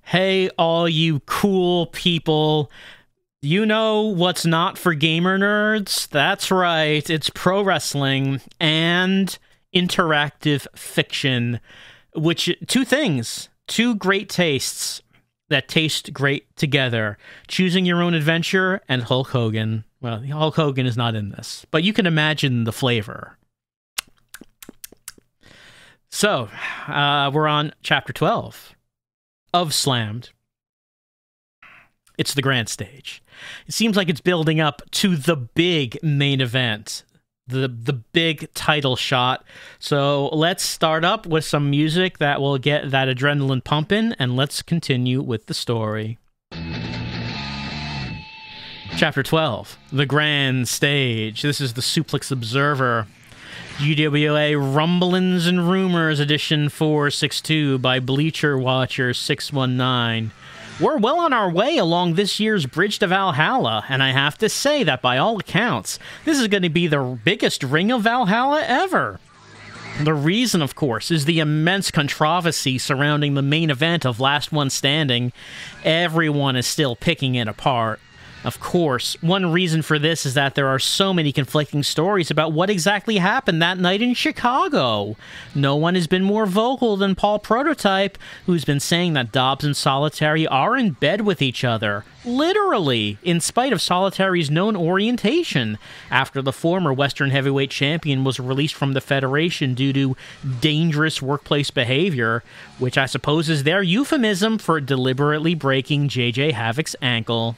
Hey, all you cool people. You know what's not for gamer nerds? That's right, it's pro wrestling and interactive fiction. Which, two things, two great tastes that taste great together. Choosing Your Own Adventure and Hulk Hogan. Well, Hulk Hogan is not in this, but you can imagine the flavor. So, we're on Chapter 12 of Slammed. It's the grand stage. It seems like it's building up to the big main event, the big title shot. So let's start up with some music that will get that adrenaline pumping, and let's continue with the story. Chapter 12, the grand stage. This is the Suplex Observer. GWA Rumblings and Rumors edition 462 by Bleacher Watcher 619. We're well on our way along this year's Bridge to Valhalla, and I have to say that by all accounts, this is going to be the biggest ring of Valhalla ever. The reason, of course, is the immense controversy surrounding the main event of Last One Standing. Everyone is still picking it apart. Of course, one reason for this is that there are so many conflicting stories about what exactly happened that night in Chicago. No one has been more vocal than Paul Prototype, who's been saying that Dobbs and Solitary are in bed with each other. Literally, in spite of Solitary's known orientation, after the former Western Heavyweight Champion was released from the Federation due to dangerous workplace behavior, which I suppose is their euphemism for deliberately breaking JJ Havoc's ankle.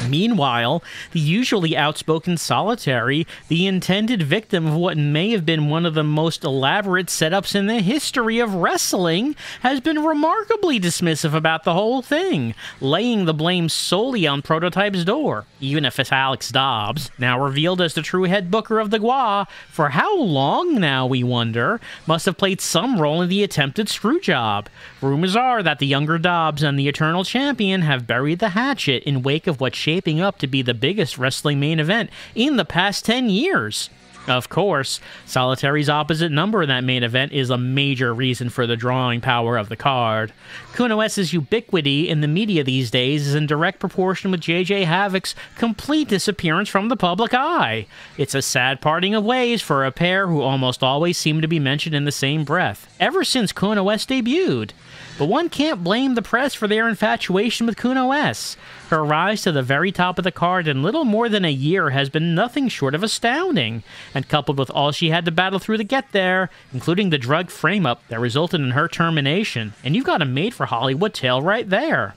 Meanwhile, the usually outspoken Solitary, the intended victim of what may have been one of the most elaborate setups in the history of wrestling, has been remarkably dismissive about the whole thing, laying the blame solely on Prototype's door, even if it's Alex Dobbs, now revealed as the true head booker of the GWA, for how long now, we wonder, must have played some role in the attempted screw job. Rumors are that the younger Dobbs and the Eternal Champion have buried the hatchet in wake of what's shaping up to be the biggest wrestling main event in the past 10 years. Of course, Solitary's opposite number in that main event is a major reason for the drawing power of the card. Cunoesse's ubiquity in the media these days is in direct proportion with JJ Havoc's complete disappearance from the public eye. It's a sad parting of ways for a pair who almost always seem to be mentioned in the same breath, ever since Cunoesse debuted. But one can't blame the press for their infatuation with Cunoesse. Her rise to the very top of the card in little more than a year has been nothing short of astounding, and coupled with all she had to battle through to get there, including the drug frame-up that resulted in her termination, and you've got a made-for-Hollywood tale right there.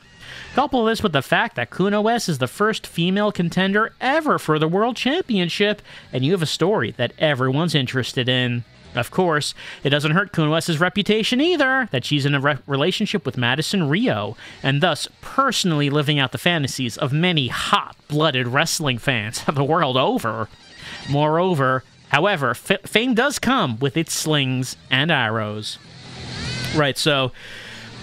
Couple this with the fact that Cunoesse is the first female contender ever for the World Championship, and you have a story that everyone's interested in. Of course, it doesn't hurt Cunoesse's reputation either that she's in a relationship with Madison Rio, and thus personally living out the fantasies of many hot-blooded wrestling fans the world over. Moreover, however, fame does come with its slings and arrows. Right, so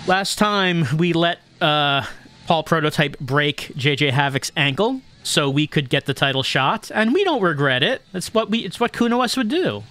last time we let Paul Prototype break JJ Havoc's ankle so we could get the title shot, and we don't regret it. It's what Cunoesse would do.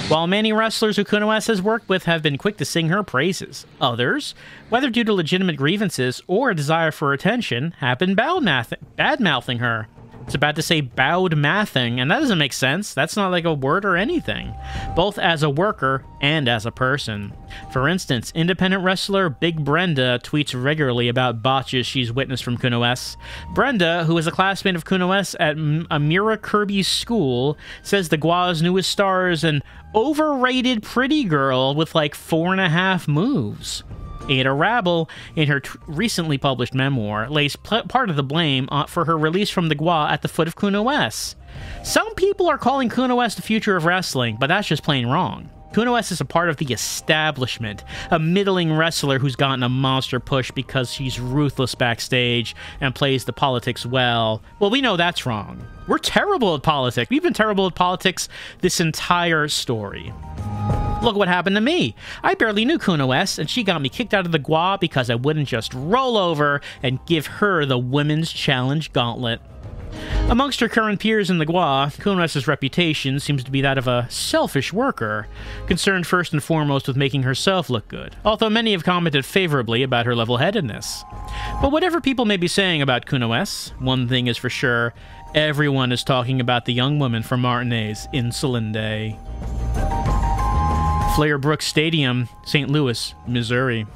While many wrestlers who Cunoesse has worked with have been quick to sing her praises, others, whether due to legitimate grievances or a desire for attention, have been bad-mouthing her. It's about to say bowed-mouthing, and that doesn't make sense. That's not like a word or anything, both as a worker and as a person. For instance, independent wrestler Big Brenda tweets regularly about botches she's witnessed from Cunoesse. Brenda, who is a classmate of Cunoesse at Amira Kirby's school, says the GWA's newest star is an overrated pretty girl with like 4.5 moves. Ada Rabel, in her recently published memoir, lays part of the blame for her release from the GWA at the foot of Cunoesse. Some people are calling Cunoesse the future of wrestling, but that's just plain wrong. Cunoesse is a part of the establishment, a middling wrestler who's gotten a monster push because she's ruthless backstage and plays the politics well. Well, we know that's wrong. We're terrible at politics. We've been terrible at politics this entire story. Look what happened to me. I barely knew Cunoesse, and she got me kicked out of the GWA because I wouldn't just roll over and give her the Women's Challenge Gauntlet. Amongst her current peers in the Gua, Cunoesse's reputation seems to be that of a selfish worker, concerned first and foremost with making herself look good, although many have commented favorably about her level-headedness. But whatever people may be saying about Cunoesse, one thing is for sure, everyone is talking about the young woman from Martinez in Solinde. Flair Brooks Stadium, St. Louis, Missouri.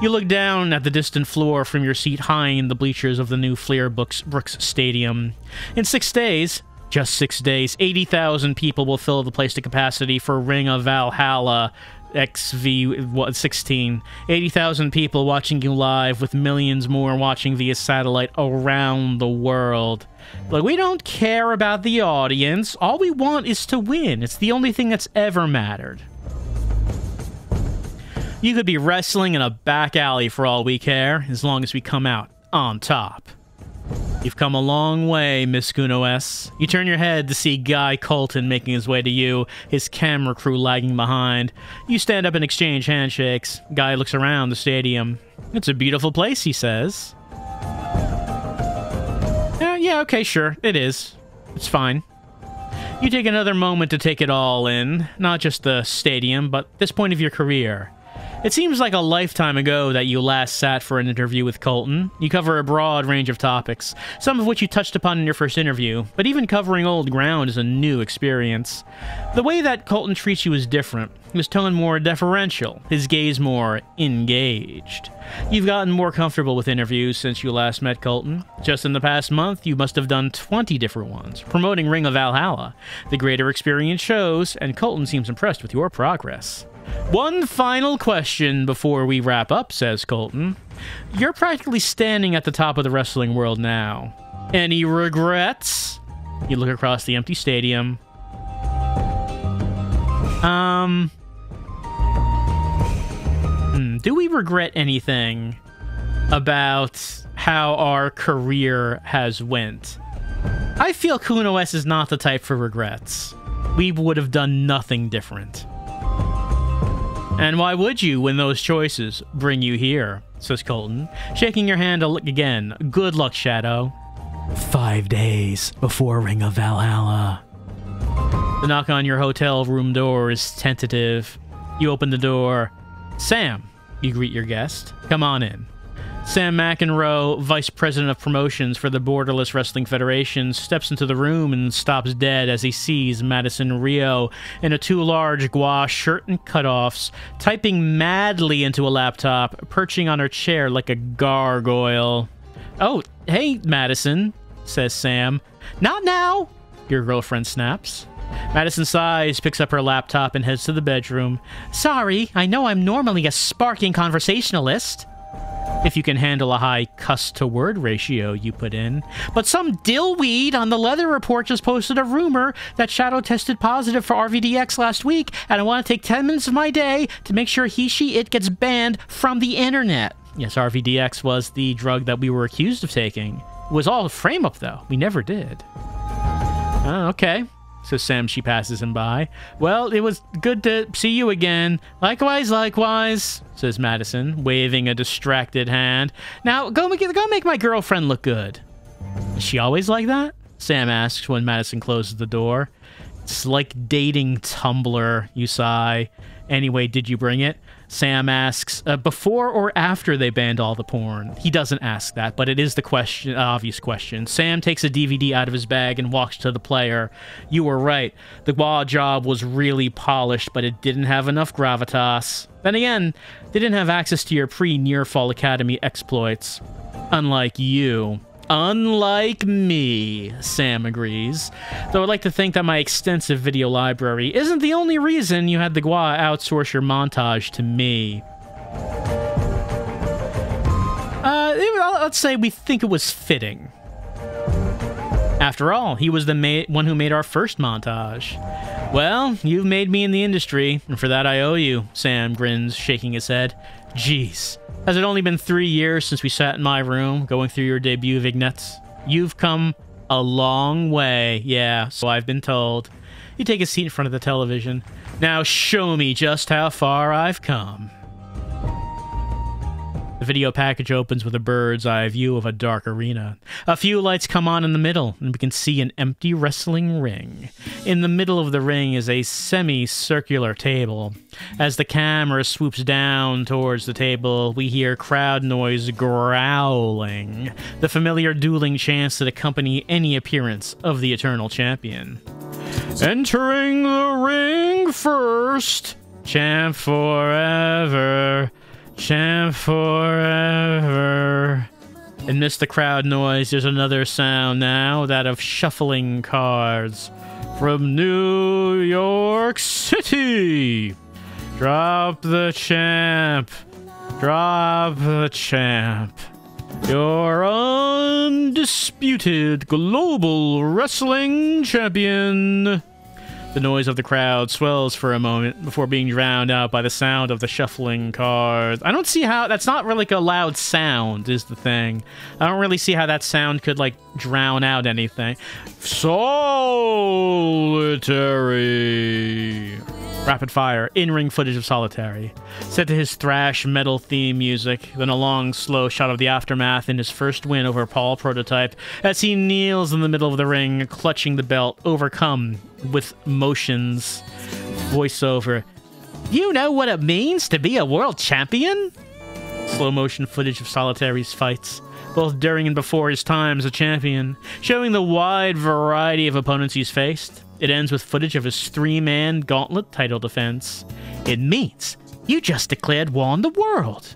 You look down at the distant floor from your seat high in the bleachers of the new Flair Brooks Stadium. In 6 days, just 6 days, 80,000 people will fill the place to capacity for Ring of Valhalla XV16. 80,000 people watching you live, with millions more watching via satellite around the world. Look, we don't care about the audience. All we want is to win. It's the only thing that's ever mattered. You could be wrestling in a back alley for all we care, as long as we come out on top. You've come a long way, Miss Cunoesse. You turn your head to see Guy Colton making his way to you, his camera crew lagging behind. You stand up and exchange handshakes. Guy looks around the stadium. It's a beautiful place, he says. Yeah, okay, sure, it is. It's fine. You take another moment to take it all in, not just the stadium, but this point of your career. It seems like a lifetime ago that you last sat for an interview with Colton. You cover a broad range of topics, some of which you touched upon in your first interview, but even covering old ground is a new experience. The way that Colton treats you is different. His tone more deferential, his gaze more engaged. You've gotten more comfortable with interviews since you last met Colton. Just in the past month, you must have done 20 different ones, promoting Ring of Valhalla. The greater experience shows, and Colton seems impressed with your progress. One final question before we wrap up, says Colton. You're practically standing at the top of the wrestling world now. Any regrets? You look across the empty stadium. Do we regret anything about how our career has went? I feel Cunoesse is not the type for regrets. We would have done nothing different. And why would you when those choices bring you here, says Colton, shaking your hand again. Good luck, Shadow. 5 days before Ring of Valhalla. The knock on your hotel room door is tentative. You open the door. Sam, you greet your guest. Come on in. Sam McEnroe, Vice President of Promotions for the Borderless Wrestling Federation, steps into the room and stops dead as he sees Madison Rio in a too large gua shirt and cutoffs, typing madly into a laptop, perching on her chair like a gargoyle. Oh, hey, Madison, says Sam. Not now, your girlfriend snaps. Madison sighs, picks up her laptop, and heads to the bedroom. Sorry, I know I'm normally a sparking conversationalist. If you can handle a high cuss-to-word ratio, you put in. But some dillweed on the Leather Report just posted a rumor that Shadow tested positive for RVDX last week, and I want to take 10 minutes of my day to make sure he, she, it gets banned from the internet. Yes, RVDX was the drug that we were accused of taking. It was all a frame-up, though. We never did. Oh, okay, says Sam. She passes him by. Well, it was good to see you again. Likewise, likewise, says Madison, waving a distracted hand. Now, go make my girlfriend look good. Is she always like that? Sam asks when Madison closes the door. It's like dating Tumblr, you sigh. Anyway, did you bring it? Sam asks, before or after they banned all the porn? He doesn't ask that, but it is the question, obvious question. Sam takes a DVD out of his bag and walks to the player. You were right. The Gua job was really polished, but it didn't have enough gravitas. Then again, they didn't have access to your pre-Nearfall Academy exploits. Unlike you. Unlike me, Sam agrees. Though I'd like to think that my extensive video library isn't the only reason you had the Gua outsource your montage to me. Let's say we think it was fitting. After all, he was the one who made our first montage. Well, you've made me in the industry, and for that I owe you, Sam grins, shaking his head. Jeez. Has it only been 3 years since we sat in my room, going through your debut vignettes? You've come a long way, yeah, so I've been told. You take a seat in front of the television. Now show me just how far I've come. The video package opens with a bird's eye view of a dark arena. A few lights come on in the middle, and we can see an empty wrestling ring. In the middle of the ring is a semi-circular table. As the camera swoops down towards the table, we hear crowd noise growling, the familiar dueling chants that accompany any appearance of the Eternal Champion. Entering the ring first, champ forever. Champ forever. Amidst the crowd noise, there's another sound now, that of shuffling cards. From New York City! Drop the champ. Drop the champ. Your undisputed global wrestling champion. The noise of the crowd swells for a moment before being drowned out by the sound of the shuffling cards. I don't see how... That's not really like a loud sound, is the thing. I don't really see how that sound could, like, drown out anything. Solitary. Rapid fire. In-ring footage of Solitary. Set to his thrash metal theme music. Then a long, slow shot of the aftermath in his first win over Paul Prototype as he kneels in the middle of the ring, clutching the belt, overcome with motions. Voiceover. You know what it means to be a world champion? Slow motion footage of Solitary's fights, both during and before his time as a champion, showing the wide variety of opponents he's faced. It ends with footage of his three-man gauntlet title defense. It means you just declared war on the world.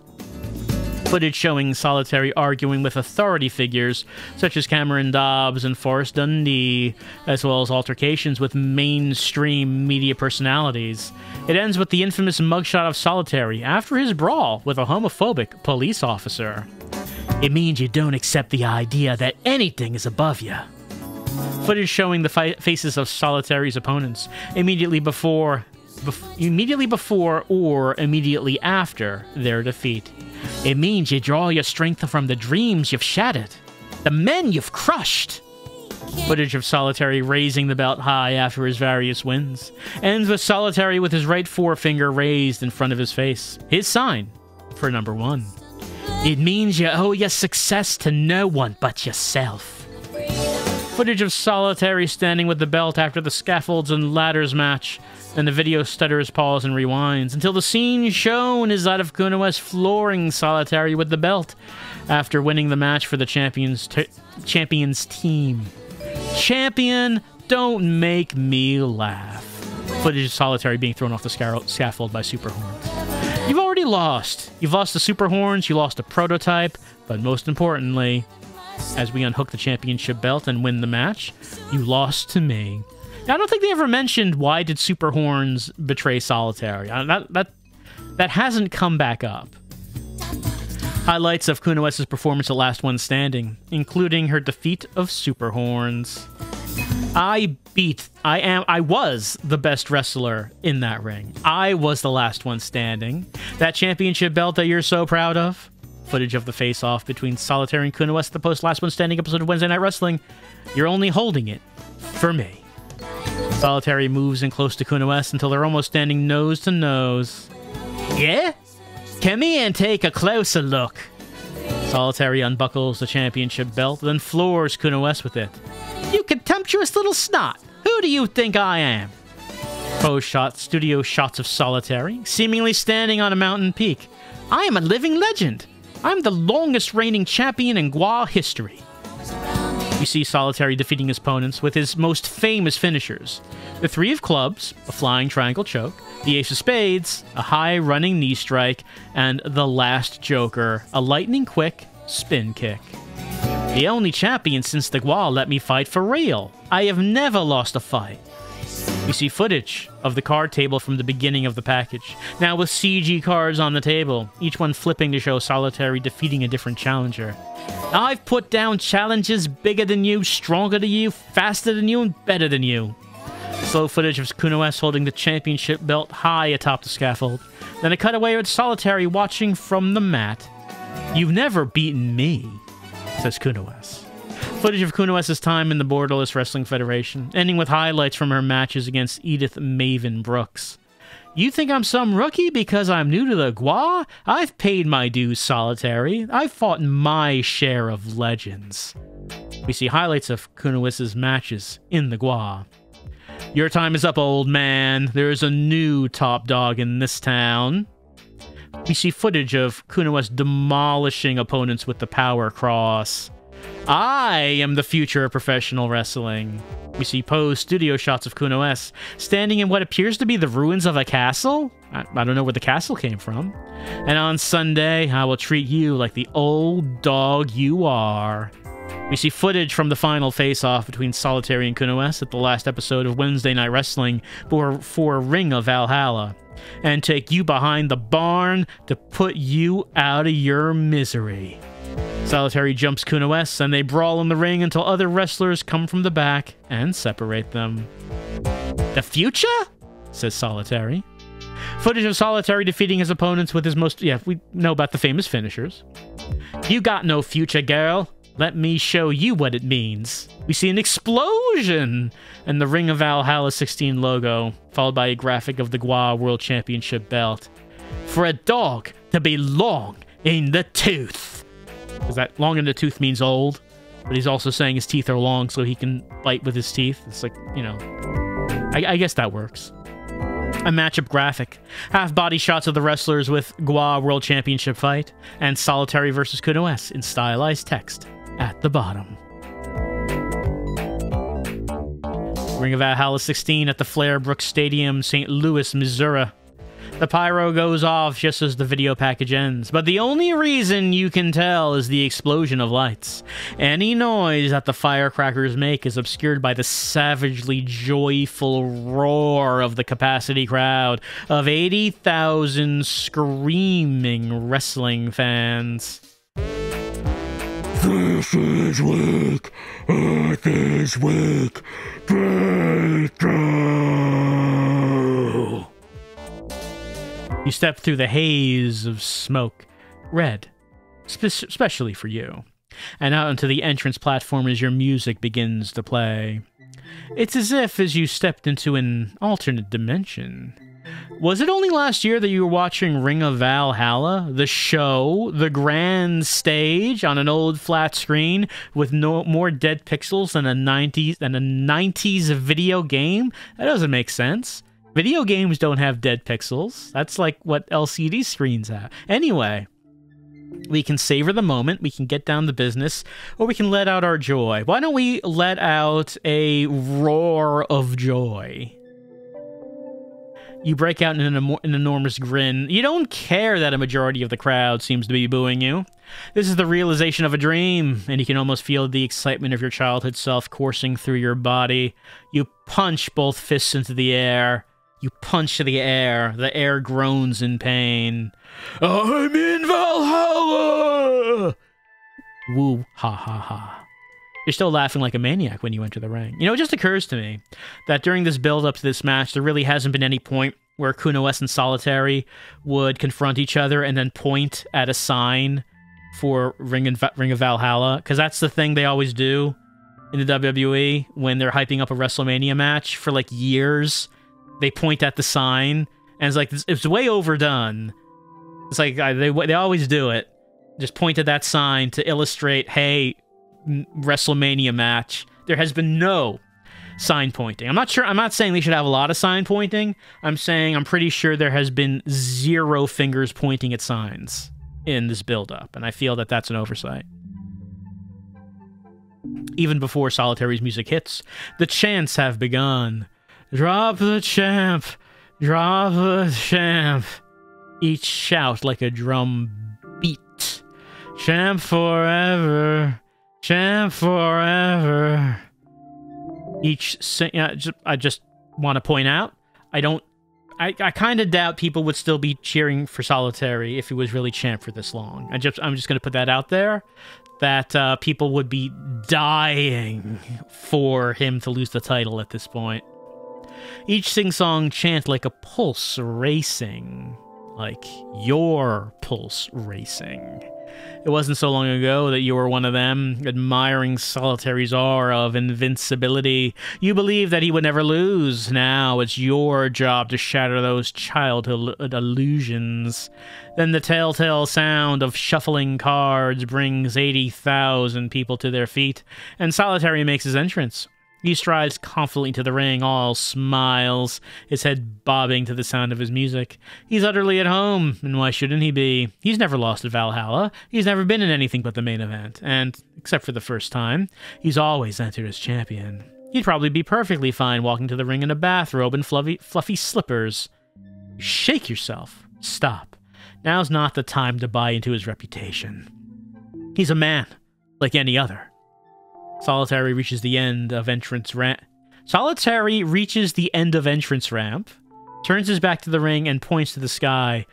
Footage showing Solitary arguing with authority figures such as Cameron Dobbs and Forrest Dundee, as well as altercations with mainstream media personalities. It ends with the infamous mugshot of Solitary after his brawl with a homophobic police officer. It means you don't accept the idea that anything is above you. Footage showing the faces of Solitary's opponents immediately before or immediately after their defeat. It means you draw your strength from the dreams you've shattered, the men you've crushed. Footage of Solitary raising the belt high after his various wins ends with Solitary with his right forefinger raised in front of his face, his sign for number 1. It means you owe your success to no one but yourself. Footage of Solitary standing with the belt after the scaffolds and ladders match. Then the video stutters, pauses, and rewinds until the scene shown is that of Cunoesse flooring Solitary with the belt after winning the match for the champion's team. Champion, don't make me laugh. Footage of Solitary being thrown off the scaffold by Super Horns. You've already lost. You've lost to Super Horns, you lost a Prototype, but most importantly, as we unhook the championship belt and win the match, you lost to me. Now, I don't think they ever mentioned why did Super Horns betray Solitary. That hasn't come back up. Highlights of Cunoesse's performance at Last One Standing, including her defeat of Super Horns. I was the best wrestler in that ring. I was the last one standing. That championship belt that you're so proud of. Footage of the face-off between Solitary and Cunoesse, the post-Last One Standing episode of Wednesday Night Wrestling. You're only holding it for me. Solitary moves in close to Cunoesse until they're almost standing nose to nose. Yeah? Come here and take a closer look. Solitary unbuckles the championship belt, then floors Cunoesse with it. You contemptuous little snot! Who do you think I am? Post-shot, studio shots of Solitary, seemingly standing on a mountain peak. I am a living legend. I'm the longest reigning champion in Gua history. We see Solitary defeating his opponents with his most famous finishers. The 3 of clubs, a flying triangle choke, the ace of spades, a high running knee strike, and the last joker, a lightning quick spin kick. The only champion since the Gua let me fight for real. I have never lost a fight. We see footage of the card table from the beginning of the package, now with CG cards on the table, each one flipping to show Solitary defeating a different challenger. I've put down challenges bigger than you, stronger than you, faster than you, and better than you. Slow footage of Cunoesse holding the championship belt high atop the scaffold. Then a cutaway with Solitary watching from the mat. You've never beaten me, says Cunoesse. Footage of Cunoesse's time in the Borderless Wrestling Federation, ending with highlights from her matches against Edith Maven Brooks. You think I'm some rookie because I'm new to the GWA? I've paid my dues, Solitary. I've fought my share of legends. We see highlights of Cunoesse's matches in the GWA. Your time is up, old man. There's a new top dog in this town. We see footage of Cunoesse demolishing opponents with the power cross. I am the future of professional wrestling. We see posed studio shots of Cunoesse standing in what appears to be the ruins of a castle. I don't know where the castle came from. And on Sunday, I will treat you like the old dog you are. We see footage from the final face-off between Solitary and Cunoesse at the last episode of Wednesday Night Wrestling for Ring of Valhalla, and take you behind the barn to put you out of your misery. Solitary jumps Cunoesse, and they brawl in the ring until other wrestlers come from the back and separate them. The future? Says Solitary. Footage of Solitary defeating his opponents with his most... Yeah, we know about the famous finishers. You got no future, girl. Let me show you what it means. We see an explosion and the Ring of Valhalla 16 logo, followed by a graphic of the GWA World Championship belt. For a dog to be long in the tooth. Because that long in the tooth means old, but he's also saying his teeth are long so he can bite with his teeth. It's like, you know, I guess that works. A matchup graphic. Half-body shots of the wrestlers with GWA World Championship fight, and Solitary versus Cunoesse in stylized text at the bottom. Ring of Valhalla 16 at the Flair Brooks Stadium, St. Louis, Missouri. The pyro goes off just as the video package ends, but the only reason you can tell is the explosion of lights. Any noise that the firecrackers make is obscured by the savagely joyful roar of the capacity crowd of 80,000 screaming wrestling fans. This is weak. Earth is weak. Breakthrough. You step through the haze of smoke, red, especially for you, and out onto the entrance platform as your music begins to play. It's as if as you stepped into an alternate dimension. Was it only last year that you were watching Ring of Valhalla, the show, the grand stage, on an old flat screen with no more dead pixels than a 90s video game? That doesn't make sense. Video games don't have dead pixels. That's like what LCD screens have. Anyway, we can savor the moment, we can get down to business, or we can let out our joy. Why don't we let out a roar of joy? You break out in an enormous grin. You don't care that a majority of the crowd seems to be booing you. This is the realization of a dream, and you can almost feel the excitement of your childhood self coursing through your body. You punch both fists into the air. You punch the air groans in pain. I'm in Valhalla! Woo, ha ha ha. You're still laughing like a maniac when you enter the ring. You know, it just occurs to me that during this build-up to this match, there really hasn't been any point where Cunoesse and Solitary would confront each other and then point at a sign for Ring of Valhalla, because that's the thing they always do in the WWE when they're hyping up a WrestleMania match for like years. They point at the sign, and it's like, it's way overdone. It's like, they always do it. Just point at that sign to illustrate, hey, WrestleMania match. There has been no sign pointing. I'm not saying they should have a lot of sign pointing. I'm saying I'm pretty sure there has been 0 fingers pointing at signs in this build-up, and I feel that that's an oversight. Even before Solitary's music hits, the chants have begun. Drop the champ! Drop the champ! Each shout like a drum beat. Champ forever! Champ forever! I just want to point out, I kind of doubt people would still be cheering for Solitary if he was really champ for this long. I'm just going to put that out there, that people would be dying for him to lose the title at this point. Each sing-song chant like a pulse racing, like your pulse racing. It wasn't so long ago that you were one of them, admiring Solitary's aura of invincibility. You believed that he would never lose. Now it's your job to shatter those childhood illusions. Then the telltale sound of shuffling cards brings 80,000 people to their feet, and Solitary makes his entrance. He strides confidently to the ring, all smiles, his head bobbing to the sound of his music. He's utterly at home, and why shouldn't he be? He's never lost at Valhalla. He's never been in anything but the main event, and, except for the first time, he's always entered as champion. He'd probably be perfectly fine walking to the ring in a bathrobe and fluffy slippers. Shake yourself. Stop. Now's not the time to buy into his reputation. He's a man, like any other. Solitary reaches the end of entrance ramp. Solitary reaches the end of entrance ramp, turns his back to the ring, and points to the sky.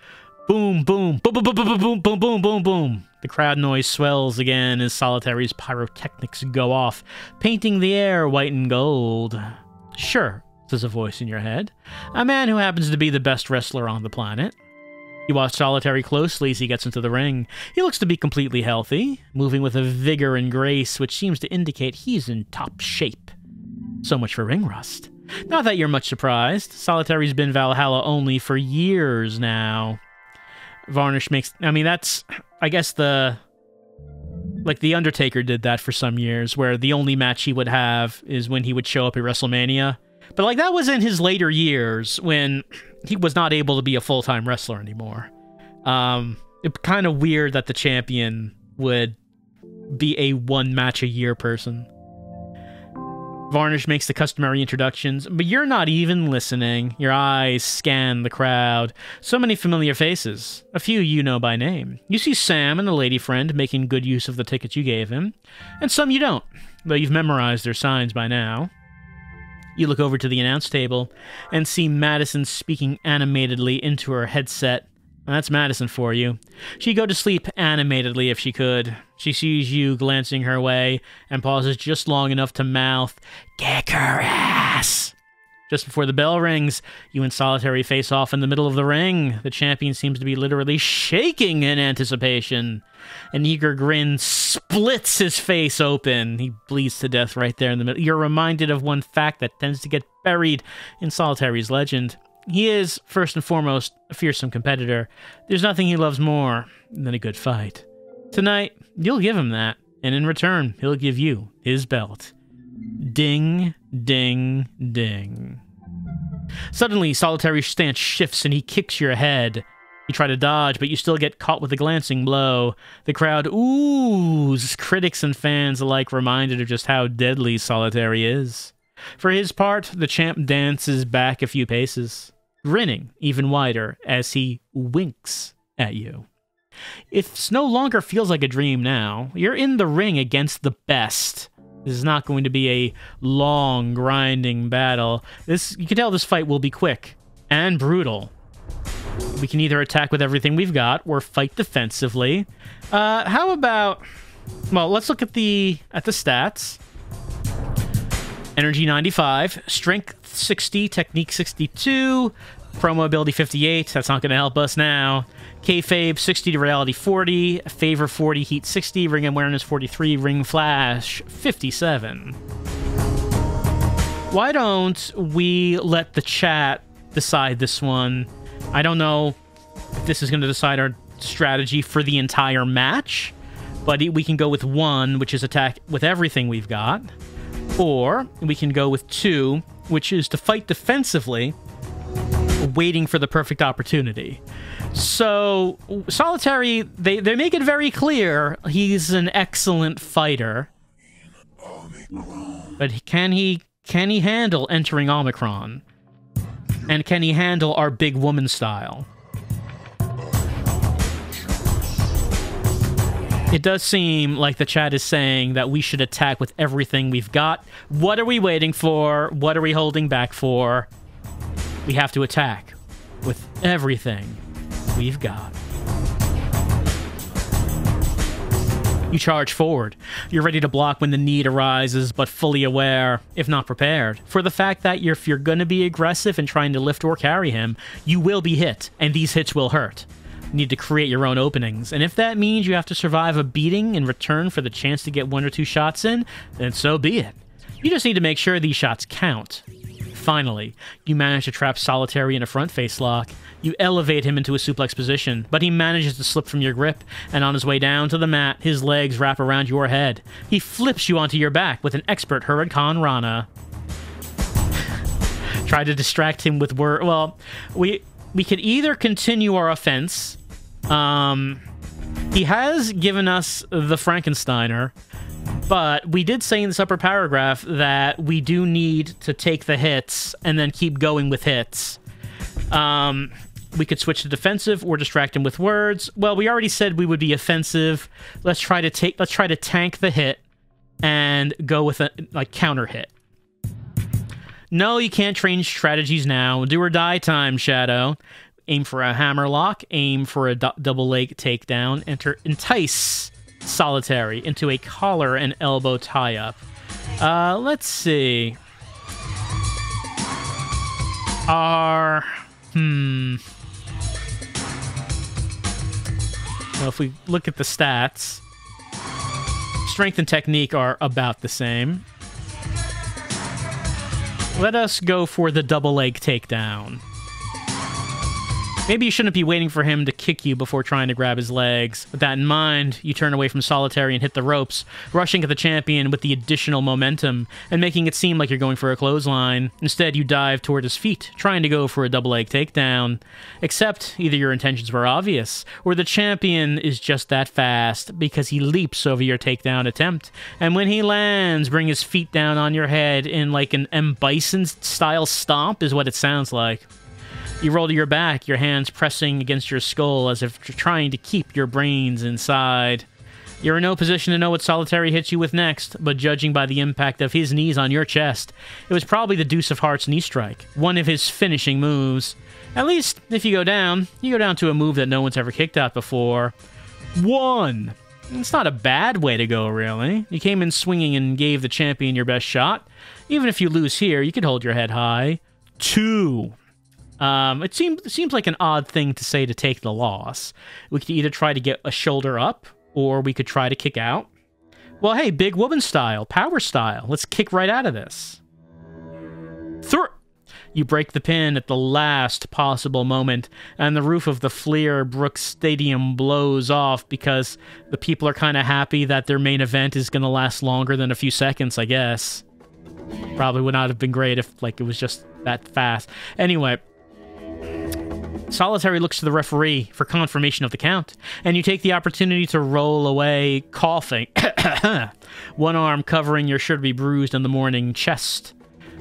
Boom, boom, boom, boom, boom, boom, boom, boom, boom, boom, boom. The crowd noise swells again as Solitary's pyrotechnics go off, painting the air white and gold. Sure, says a voice in your head. A man who happens to be the best wrestler on the planet. You watch Solitary closely as he gets into the ring. He looks to be completely healthy, moving with a vigor and grace which seems to indicate he's in top shape. So much for ring rust. Not that you're much surprised. Solitary's been Valhalla only for years now. Varnish makes... I mean, that's... I guess the... Like, The Undertaker did that for some years, where the only match he would have is when he would show up at WrestleMania. But, like, that was in his later years, when he was not able to be a full-time wrestler anymore. It's kind of weird that the champion would be a one-match-a-year person. Varnish makes the customary introductions, but you're not even listening. Your eyes scan the crowd. So many familiar faces. A few you know by name. You see Sam and the lady friend making good use of the tickets you gave him, and some you don't, though you've memorized their signs by now. You look over to the announce table and see Madison speaking animatedly into her headset. That's Madison for you. She'd go to sleep animatedly if she could. She sees you glancing her way and pauses just long enough to mouth, "Kick her ass!" Just before the bell rings, you and Solitary face off in the middle of the ring. The champion seems to be literally shaking in anticipation. An eager grin splits his face open. He bleeds to death right there in the middle. You're reminded of one fact that tends to get buried in Solitary's legend. He is, first and foremost, a fearsome competitor. There's nothing he loves more than a good fight. Tonight, you'll give him that, and in return, he'll give you his belt. Ding, ding, ding. Suddenly, Solitary's stance shifts and he kicks your head. You try to dodge, but you still get caught with a glancing blow. The crowd oohs, critics and fans alike reminded of just how deadly Solitary is. For his part, the champ dances back a few paces, grinning even wider as he winks at you. It no longer feels like a dream now. You're in the ring against the best. This is not going to be a long, grinding battle. You can tell this fight will be quick and brutal. We can either attack with everything we've got or fight defensively. How about... Well, let's look at the stats. Energy 95, Strength 60, Technique 62, Promo Ability 58. That's not going to help us now. Kayfabe 60 to Reality 40, Favor 40, Heat 60, Ring Awareness 43, Ring Flash 57. Why don't we let the chat decide this one? I don't know if this is going to decide our strategy for the entire match, but we can go with one, which is attack with everything we've got, or we can go with two, which is to fight defensively, waiting for the perfect opportunity. So, Solitary, they make it very clear he's an excellent fighter, but can he handle entering Omicron? And can he handle our big woman style? It does seem like the chat is saying that we should attack with everything we've got. What are we waiting for? What are we holding back for? We have to attack with everything we've got. You charge forward. You're ready to block when the need arises, but fully aware, if not prepared, for the fact that if you're going to be aggressive and trying to lift or carry him, you will be hit, and these hits will hurt. You need to create your own openings. And if that means you have to survive a beating in return for the chance to get 1 or 2 shots in, then so be it. You just need to make sure these shots count. Finally, you manage to trap Solitary in a front face lock. You elevate him into a suplex position, but he manages to slip from your grip, and on his way down to the mat, his legs wrap around your head. He flips you onto your back with an expert Hurricane Rana. Try to distract him with word. Well, we could either continue our offense. He has given us the Frankensteiner, but we did say in this upper paragraph that we do need to take the hits and then keep going with hits. We could switch to defensive or distract him with words. Well, we already said we would be offensive. Let's try to tank the hit and go with a counter hit. No, you can't train strategies now. Do or die time, Shadow. Aim for a hammer lock. Aim for a double leg takedown. Entice Solitary into a collar and elbow tie-up. Let's see. Well, if we look at the stats, strength and technique are about the same. Let us go for the double leg takedown. Maybe you shouldn't be waiting for him to kick you before trying to grab his legs. With that in mind, you turn away from Solitary and hit the ropes, rushing at the champion with the additional momentum and making it seem like you're going for a clothesline. Instead, you dive toward his feet, trying to go for a double leg takedown. Except, either your intentions were obvious, or the champion is just that fast, because he leaps over your takedown attempt. And when he lands, bring his feet down on your head in like an M. Bison-style stomp is what it sounds like. You roll to your back, your hands pressing against your skull as if you're trying to keep your brains inside. You're in no position to know what Solitary hits you with next, but judging by the impact of his knees on your chest, it was probably the Deuce of Hearts knee strike, one of his finishing moves. At least, if you go down to a move that no one's ever kicked out before. 1. It's not a bad way to go, really. You came in swinging and gave the champion your best shot. Even if you lose here, you could hold your head high. 2. It seems like an odd thing to say to take the loss. We could either try to get a shoulder up, or we could try to kick out. Well, hey, big woman style, power style. Let's kick right out of this. You break the pin at the last possible moment, and the roof of the Fleer Brooks Stadium blows off because the people are kind of happy that their main event is going to last longer than a few seconds, I guess. Probably would not have been great if, it was just that fast. Anyway, Solitary looks to the referee for confirmation of the count, and you take the opportunity to roll away, coughing. One arm covering your sure-to-be-bruised in the morning chest.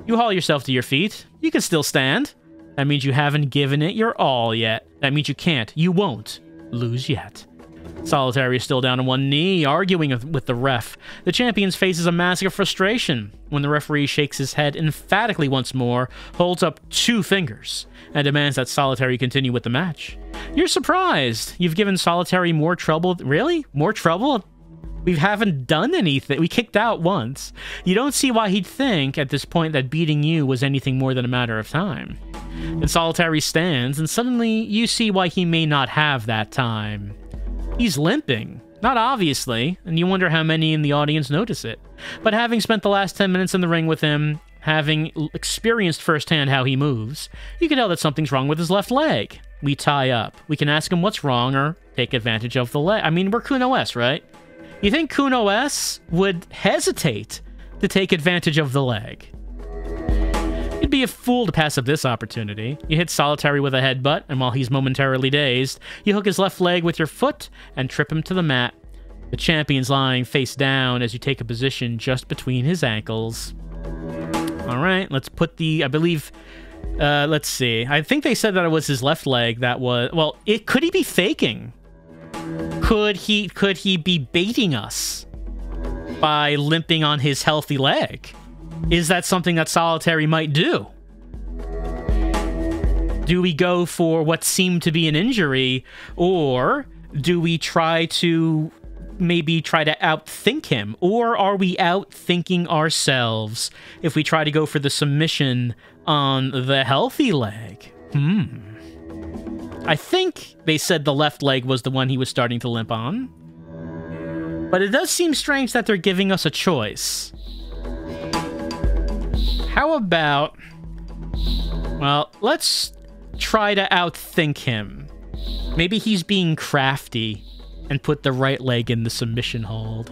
You haul yourself to your feet. You can still stand. That means you haven't given it your all yet. That means you can't, you won't, lose yet. Solitary is still down on one knee, arguing with the ref. The champion's faces a mask of frustration when the referee shakes his head emphatically once more, holds up 2 fingers, and demands that Solitary continue with the match. You're surprised. You've given Solitary more trouble. Really? More trouble? We haven't done anything. We kicked out once. You don't see why he'd think at this point that beating you was anything more than a matter of time. And Solitary stands, and suddenly you see why he may not have that time. He's limping. Not obviously, and you wonder how many in the audience notice it. But having spent the last 10 minutes in the ring with him, having experienced firsthand how he moves, you can tell that something's wrong with his left leg. We tie up. We can ask him what's wrong or take advantage of the leg. I mean, we're Cunoesse, right? You think Cunoesse would hesitate to take advantage of the leg? You'd be a fool to pass up this opportunity. You hit Solitary with a headbutt, and while he's momentarily dazed, you hook his left leg with your foot and trip him to the mat. The champion's lying face down as you take a position just between his ankles. All right, let's put the, I believe, let's see. I think they said that it was his left leg that was, well, could he be faking? Could he be baiting us by limping on his healthy leg? Is that something that Solitary might do? Do we go for what seemed to be an injury, or do we try to outthink him? Or are we outthinking ourselves if we try to go for the submission on the healthy leg? I think they said the left leg was the one he was starting to limp on. But it does seem strange that they're giving us a choice. How about... Well, let's try to outthink him. Maybe he's being crafty and put the right leg in the submission hold.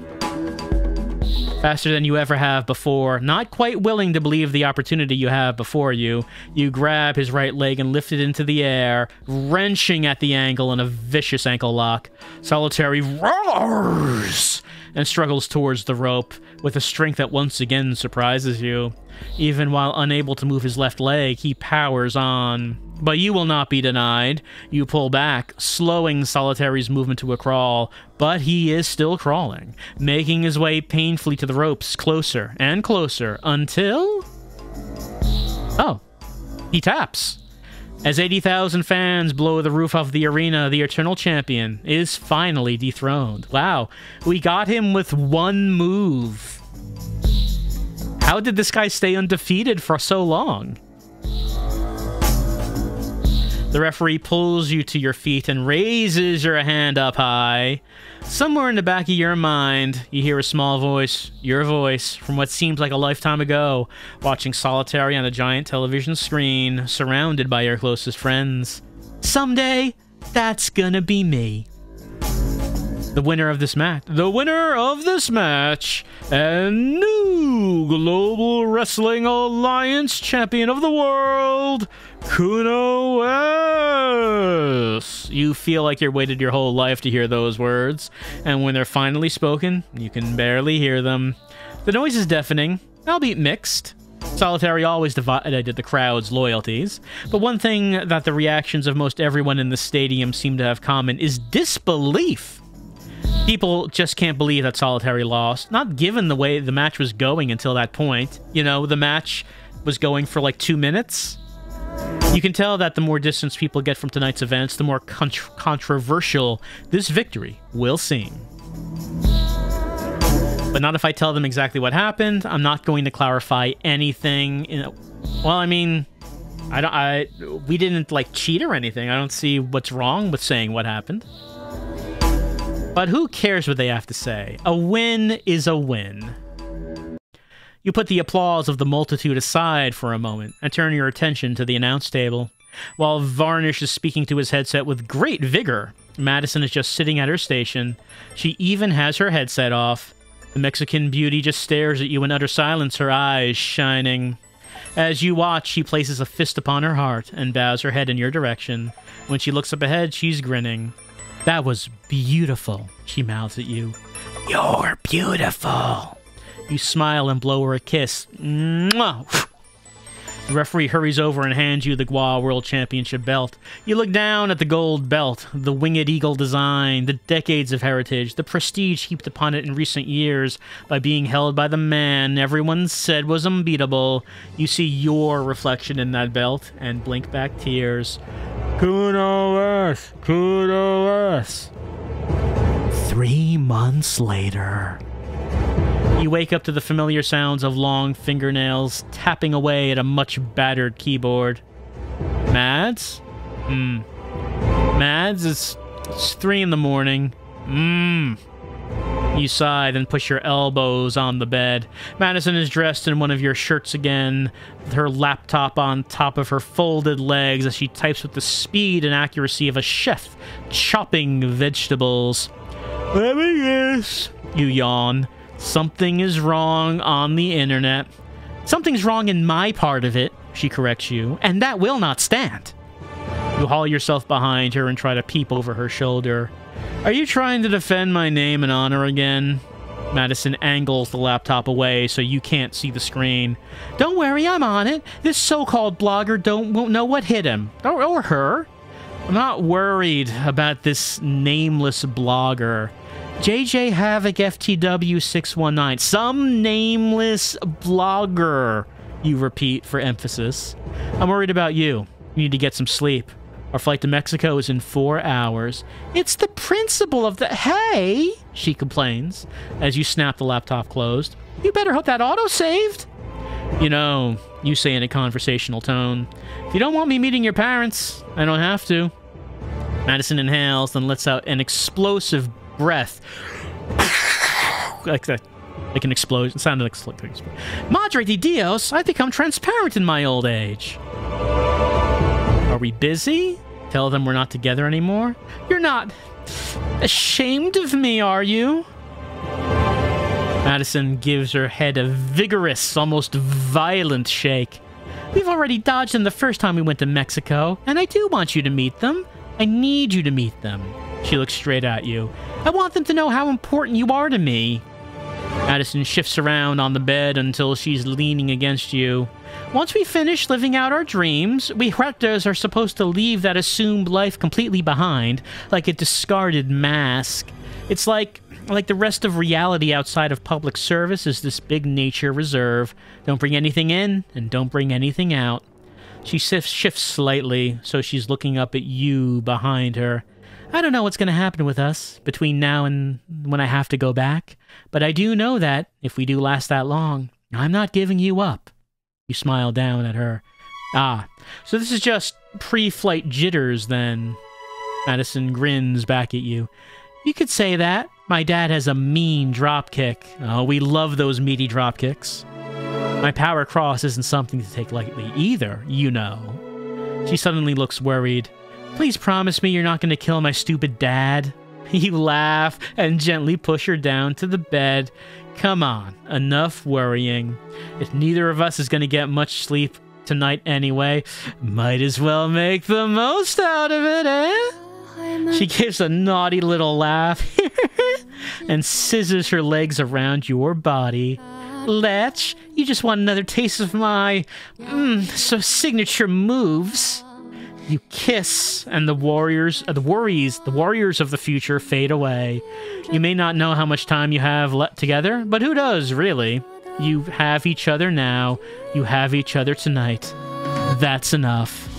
Faster than you ever have before, not quite willing to believe the opportunity you have before you, you grab his right leg and lift it into the air, wrenching at the ankle in a vicious ankle lock. Solitary roars and struggles towards the rope with a strength that once again surprises you. Even while unable to move his left leg, he powers on. But you will not be denied. You pull back, slowing Solitary's movement to a crawl, but he is still crawling, making his way painfully to the ropes, closer and closer, until... Oh, he taps. As 80,000 fans blow the roof off the arena, the Eternal Champion is finally dethroned. Wow, we got him with one move. How did this guy stay undefeated for so long? The referee pulls you to your feet and raises your hand up high. Somewhere in the back of your mind, you hear a small voice, your voice, from what seems like a lifetime ago, watching Solitary on a giant television screen, surrounded by your closest friends. Someday, that's gonna be me. The winner of this match. The winner of this match, and new Global Wrestling Alliance Champion of the World, Cunoesse. You feel like you waited your whole life to hear those words, and when they're finally spoken, you can barely hear them. The noise is deafening, albeit mixed. Solitary always divided the crowd's loyalties, but one thing that the reactions of most everyone in the stadium seem to have common is disbelief. People just can't believe that Solitary lost, not given the way the match was going until that point. You know, the match was going for like 2 minutes. You can tell that the more distance people get from tonight's events, the more controversial this victory will seem. But not if I tell them exactly what happened. I'm not going to clarify anything. Well, I mean, we didn't like cheat or anything. I don't see what's wrong with saying what happened. But who cares what they have to say? A win is a win. You put the applause of the multitude aside for a moment and turn your attention to the announce table. While Varnish is speaking to his headset with great vigor, Madison is just sitting at her station. She even has her headset off. The Mexican beauty just stares at you in utter silence, her eyes shining. As you watch, she places a fist upon her heart and bows her head in your direction. When she looks up ahead, she's grinning. "That was beautiful," she mouths at you. "You're beautiful." You smile and blow her a kiss. Mwah! The referee hurries over and hands you the GWA World Championship belt. You look down at the gold belt, the winged eagle design, the decades of heritage, the prestige heaped upon it in recent years by being held by the man everyone said was unbeatable. You see your reflection in that belt and blink back tears. Cunoesse! Cunoesse! 3 months later. You wake up to the familiar sounds of long fingernails tapping away at a much battered keyboard. Mads? Mads, it's 3 in the morning. You sigh, then push your elbows on the bed. Madison is dressed in one of your shirts again, with her laptop on top of her folded legs as she types with the speed and accuracy of a chef chopping vegetables. "Let me guess." You yawn. "Something is wrong on the internet." "Something's wrong in my part of it," she corrects you, "and that will not stand." You haul yourself behind her and try to peep over her shoulder. "Are you trying to defend my name and honor again?" Madison angles the laptop away so you can't see the screen. "Don't worry, I'm on it. This so-called blogger won't know what hit him. Or her. I'm not worried about this nameless blogger. JJ Havoc FTW 619. Some nameless blogger," you repeat for emphasis. "I'm worried about you. You need to get some sleep. Our flight to Mexico is in 4 hours. It's the principle of the... Hey, she complains as you snap the laptop closed. You better hope that auto-saved. You know, you say in a conversational tone, if you don't want me meeting your parents, I don't have to. Madison inhales, then lets out an explosive breath. Like that. Like an explosion. It sounded like an explosion. Madre de Dios, I've become transparent in my old age. Are we busy? Tell them we're not together anymore? You're not ashamed of me, are you? Madison gives her head a vigorous, almost violent shake. We've already dodged them the first time we went to Mexico, and I do want you to meet them. I need you to meet them. She looks straight at you. I want them to know how important you are to me. Madison shifts around on the bed until she's leaning against you. Once we finish living out our dreams, we Huertas are supposed to leave that assumed life completely behind, like a discarded mask. It's like the rest of reality outside of public service is this big nature reserve. Don't bring anything in, and don't bring anything out. She shifts slightly, so she's looking up at you behind her. I don't know what's going to happen with us between now and when I have to go back, but I do know that if we do last that long, I'm not giving you up. You smile down at her. Ah, so this is just pre-flight jitters then. Madison grins back at you. You could say that. My dad has a mean drop kick. Oh, we love those meaty drop kicks. My power cross isn't something to take lightly either, you know. She suddenly looks worried. Please promise me you're not going to kill my stupid dad. You laugh and gently push her down to the bed. Come on, enough worrying. If neither of us is going to get much sleep tonight anyway, might as well make the most out of it, eh? She gives a naughty little laugh and scissors her legs around your body. Lech, you just want another taste of my signature moves. You kiss, and the warriors of the future fade away. You may not know how much time you have left together, but who does, really? You have each other now. You have each other tonight. That's enough.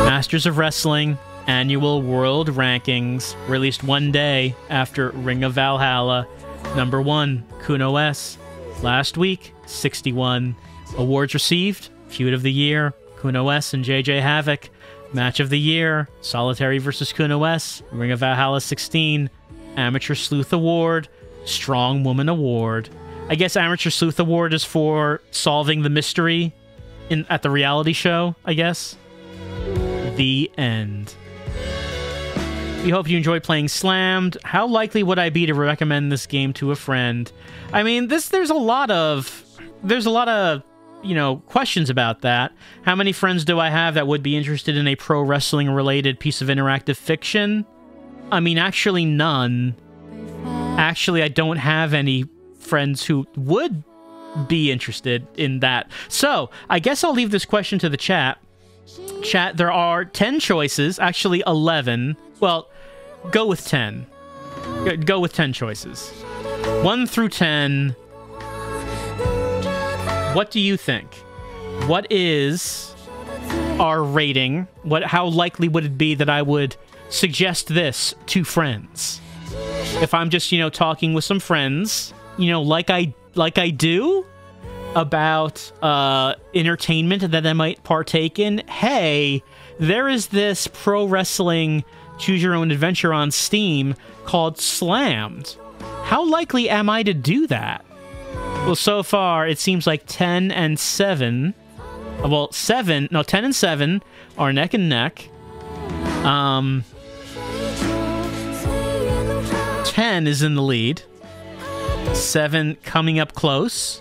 Masters of Wrestling Annual World Rankings, released one day after Ring of Valhalla. Number 1, Cunoesse. Last week, 61. Awards received: Feud of the Year, Cunoesse and JJ Havoc. Match of the Year, Solitary vs. Cunoesse, Ring of Valhalla 16. Amateur Sleuth Award, Strong Woman Award. I guess Amateur Sleuth Award is for solving the mystery at the reality show, I guess. The end. We hope you enjoy playing Slammed. How likely would I be to recommend this game to a friend? I mean, there's a lot of, you know, questions about that. How many friends do I have that would be interested in a pro wrestling related piece of interactive fiction? I mean, actually none. Actually, I don't have any friends who would be interested in that. So, I guess I'll leave this question to the chat. Chat, there are 10 choices, actually 11. Well, go with 10. Go with 10 choices. 1 through 10. What do you think? What is our rating? How likely would it be that I would suggest this to friends? If I'm just, you know, talking with some friends, you know, like I do about entertainment that I might partake in. Hey, there is this pro wrestling choose your own adventure on Steam called Slammed. How likely am I to do that? Well, so far it seems like 10 and 7. Well, 10 and 7 are neck and neck. 10 is in the lead. 7 coming up close.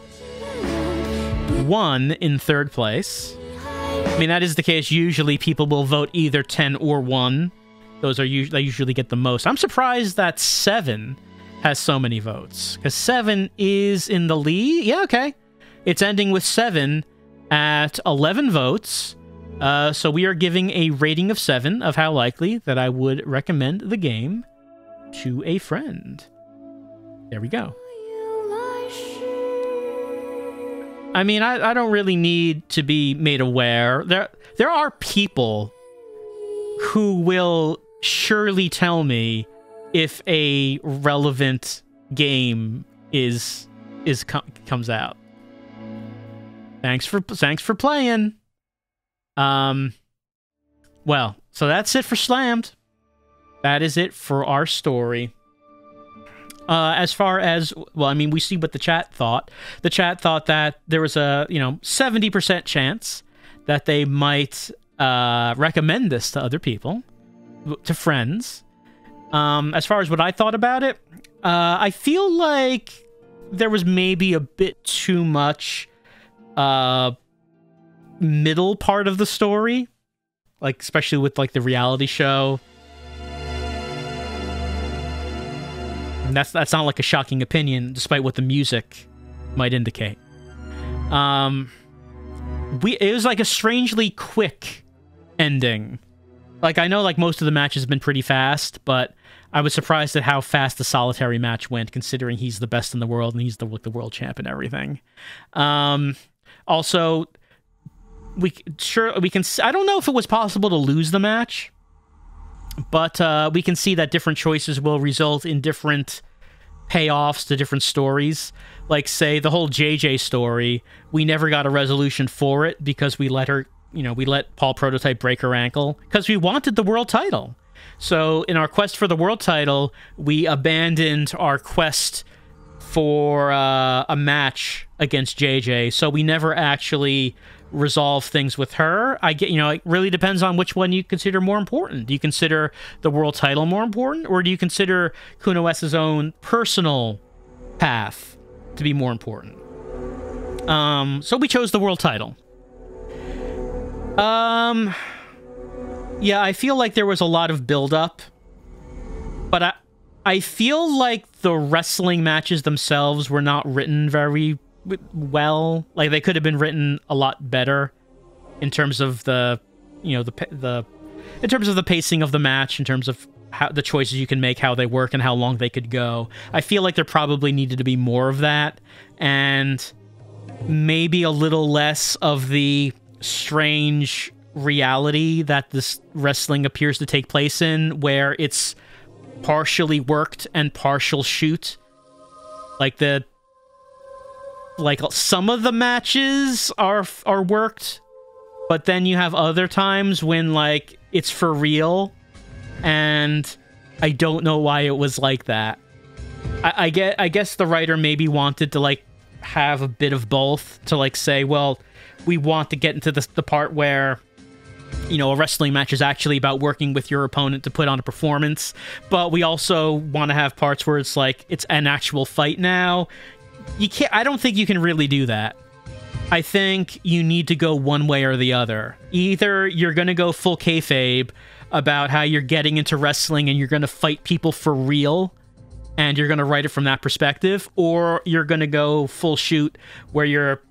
1 in third place. I mean, that is the case. Usually people will vote either 10 or 1. They usually get the most. I'm surprised that 7 has so many votes, because 7 is in the lead. Yeah, okay. It's ending with 7 at 11 votes. So we are giving a rating of 7 of how likely that I would recommend the game to a friend. There we go. I mean, I don't really need to be made aware. There are people who will surely tell me if a relevant game comes out. Thanks for playing. What Well, so that's it for Slammed. That is it for our story. As far as, well, I mean, we see what the chat thought. The chat thought that there was a, 70% chance that they might recommend this to other people, to friends. As far as what I thought about it, I feel like there was maybe a bit too much middle part of the story, like especially with like the reality show. And that's not like a shocking opinion, despite what the music might indicate. It was like a strangely quick ending. Like, I know like most of the matches have been pretty fast, but I was surprised at how fast the solitary match went, considering he's the best in the world and he's the world champ and everything. Also, we can. I don't know if it was possible to lose the match, but we can see that different choices will result in different payoffs to different stories. Like, say, the whole JJ story, we never got a resolution for it because we let her, we let Paul Prototype break her ankle because we wanted the world title. So in our quest for the world title, we abandoned our quest for a match against JJ. So we never actually resolve things with her. It really depends on which one you consider more important. Do you consider the world title more important, or do you consider Cunoesse's own personal path to be more important? So we chose the world title. Yeah, I feel like there was a lot of build-up, but I feel like the wrestling matches themselves were not written very well. Like, they could have been written a lot better in terms of the pacing of the match, in terms of how the choices you can make, how they work, and how long they could go. I feel like there probably needed to be more of that, and maybe a little less of the strange reality that this wrestling appears to take place in, where it's partially worked and partial shoot. Like some of the matches are worked, but then you have other times when like it's for real, and I don't know why it was like that. I guess the writer maybe wanted to like have a bit of both, to like say, well, we want to get into the part where a wrestling match is actually about working with your opponent to put on a performance, but we also want to have parts where it's like it's an actual fight now. I don't think you can really do that. I think you need to go one way or the other. Either you're going to go full kayfabe about how you're getting into wrestling and you're going to fight people for real, and you're going to write it from that perspective, or you're going to go full shoot where you're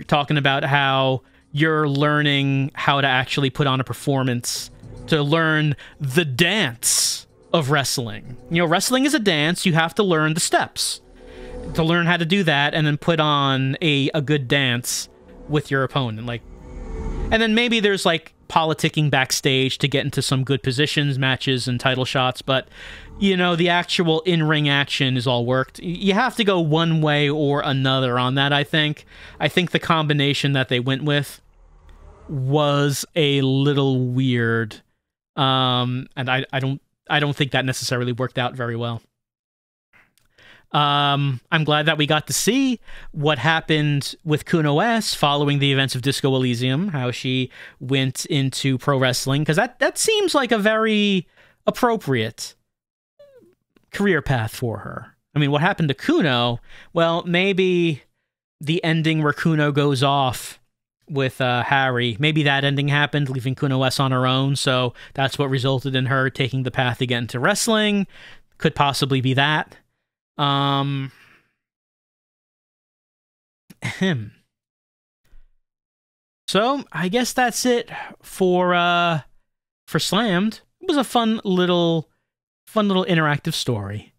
talking about how you're learning how to actually put on a performance, to learn the dance of wrestling. Wrestling is a dance. You have to learn the steps to learn how to do that, and then put on a good dance with your opponent. And then maybe there's like politicking backstage to get into some good positions, matches, and title shots, but the actual in-ring action is all worked. You have to go one way or another on that, I think. I think the combination that they went with was a little weird. And I don't think that necessarily worked out very well. I'm glad that we got to see what happened with Cunoesse following the events of Disco Elysium, how she went into pro wrestling, because that seems like a very appropriate career path for her. I mean, what happened to Cuno? Well, maybe the ending where Cuno goes off with Harry, maybe that ending happened, leaving Cunoesse on her own, so that's what resulted in her taking the path to get into wrestling. Could possibly be that. So I guess that's it for Slammed. It was a fun little interactive story.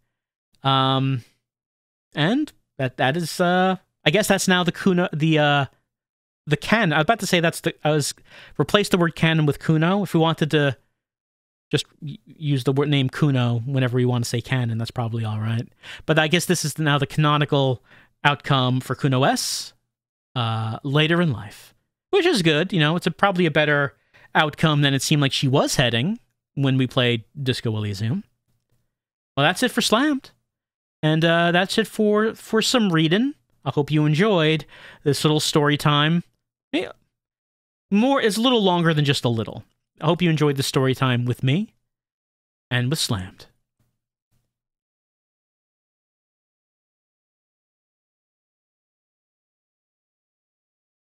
And that is I guess that's now the Cuno, the canon. I was about to say replace the word canon with Cuno. If we wanted to just use the word name Cuno whenever we want to say canon, that's probably all right. But I guess this is now the canonical outcome for Cunoesse later in life, which is good. It's probably a better outcome than it seemed like she was heading when we played Disco Elysium. Well, that's it for Slammed. And that's it for some reading. I hope you enjoyed this little story time. Yeah, it's a little longer than just a little. I hope you enjoyed the story time with me and with Slammed.